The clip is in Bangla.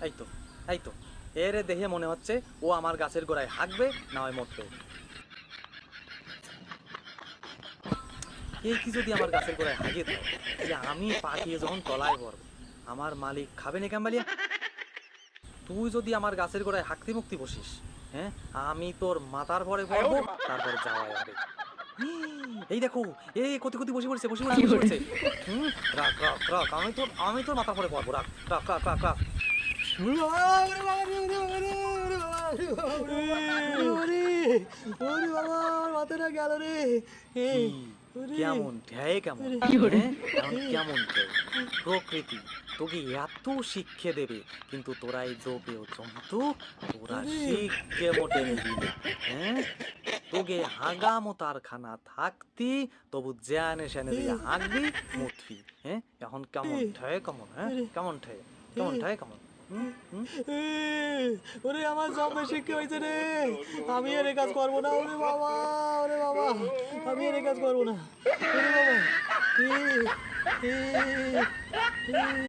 এই তো এই তো এরে দেখে মনে হচ্ছে ও আমার গাছের গোড়ায় হাঁকবে না হয় মরবে। কে কি যদি আমার গাছের গোড়ায় হাগিয়ে দেয় তাহলে আমি পাকিয়ে যখন তলায় পড়ব আমার মালিক খাবে না কামবালিয়া। তুই যদি আমার গাছের গোড়ায় হাঁকতে মুক্তি বসিস, হ্যাঁ আমি তোর মাথার পরে পড়বো, তারপরে যাওয়াই হবে। এই দেখো এই কতি কতি বসে পড়ছে বসে পড়ছে বসে পড়ছে। রাখ রাখ রাখ আমি তোর মাথার পরে পড়বো, রাখ রাখ রাখ রাখ রাখ। মাথাটা গেল রে। কেমন ঢেয় কেমন কেমন ঢেয় প্রকৃতি তোকে এত শিক্ষে দেবে কিন্তু তোরা এই দ্রব্যেও জন্তু তোরা শিক্ষে মোটে নিবি না। হ্যাঁ তোকে হাগামো তার খানা থাকতি তবু জ্যানে শ্যানে দিয়ে হাঁকবি মুতবি। হ্যাঁ এখন কেমন ঠেয় কেমন, হ্যাঁ কেমন ঠেয় কেমন। ওরে আমার সব শিক্ষা হয়েছে রে, আমি এর কাজ করবো না। ওরে বাবা আমি এর কাজ করবো না। ওরে বাবা